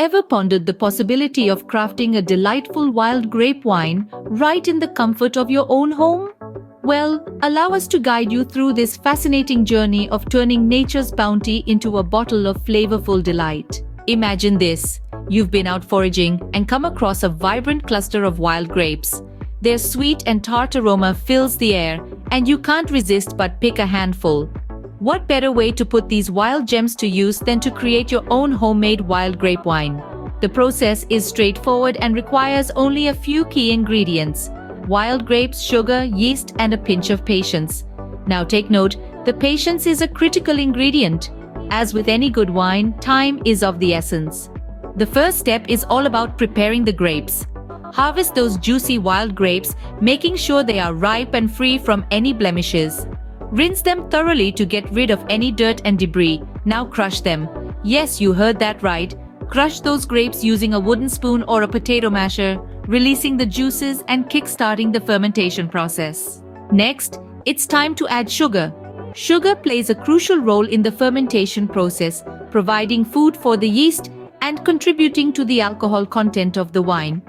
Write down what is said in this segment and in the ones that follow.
Ever pondered the possibility of crafting a delightful wild grape wine right in the comfort of your own home? Well, allow us to guide you through this fascinating journey of turning nature's bounty into a bottle of flavorful delight. Imagine this. You've been out foraging and come across a vibrant cluster of wild grapes. Their sweet and tart aroma fills the air, and you can't resist but pick a handful. What better way to put these wild gems to use than to create your own homemade wild grape wine? The process is straightforward and requires only a few key ingredients: wild grapes, sugar, yeast, and a pinch of patience. Now take note, the patience is a critical ingredient. As with any good wine, time is of the essence. The first step is all about preparing the grapes. Harvest those juicy wild grapes, making sure they are ripe and free from any blemishes. Rinse them thoroughly to get rid of any dirt and debris. Now crush them. Yes, you heard that right. Crush those grapes using a wooden spoon or a potato masher, releasing the juices and kickstarting the fermentation process. Next, it's time to add sugar. Sugar plays a crucial role in the fermentation process, providing food for the yeast and contributing to the alcohol content of the wine.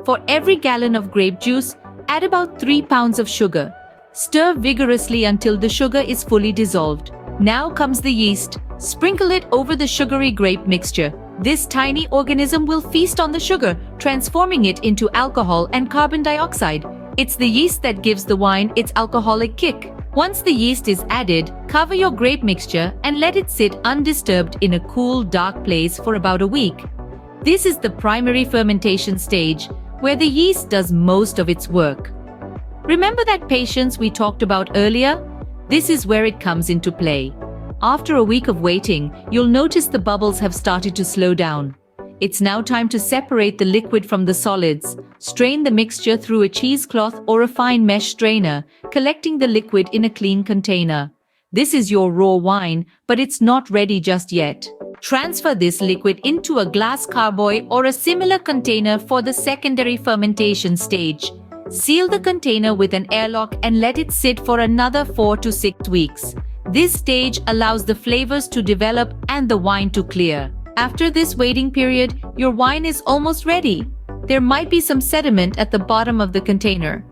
For every gallon of grape juice, add about 3 pounds of sugar. Stir vigorously until the sugar is fully dissolved. Now comes the yeast. Sprinkle it over the sugary grape mixture. This tiny organism will feast on the sugar, transforming it into alcohol and carbon dioxide. It's the yeast that gives the wine its alcoholic kick. Once the yeast is added, cover your grape mixture and let it sit undisturbed in a cool, dark place for about a week. This is the primary fermentation stage, where the yeast does most of its work. Remember that patience we talked about earlier? This is where it comes into play. After a week of waiting, you'll notice the bubbles have started to slow down. It's now time to separate the liquid from the solids. Strain the mixture through a cheesecloth or a fine mesh strainer, collecting the liquid in a clean container. This is your raw wine, but it's not ready just yet. Transfer this liquid into a glass carboy or a similar container for the secondary fermentation stage. Seal the container with an airlock and let it sit for another 4 to 6 weeks. This stage allows the flavors to develop and the wine to clear. After this waiting period, your wine is almost ready. There might be some sediment at the bottom of the container.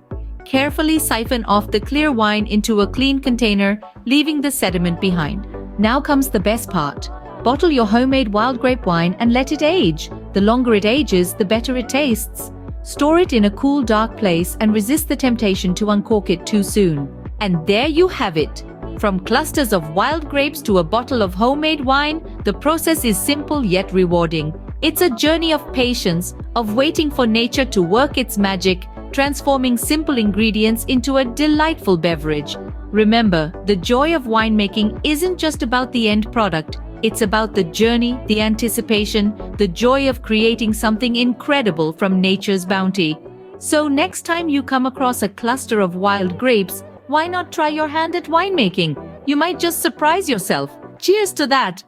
Carefully siphon off the clear wine into a clean container, leaving the sediment behind. Now comes the best part. Bottle your homemade wild grape wine and let it age. The longer it ages, the better it tastes. Store it in a cool, dark place and resist the temptation to uncork it too soon. And there you have it. From clusters of wild grapes to a bottle of homemade wine, the process is simple yet rewarding. It's a journey of patience, of waiting for nature to work its magic, transforming simple ingredients into a delightful beverage. Remember, the joy of winemaking isn't just about the end product. It's about the journey, the anticipation, the joy of creating something incredible from nature's bounty. So next time you come across a cluster of wild grapes, why not try your hand at winemaking? You might just surprise yourself. Cheers to that!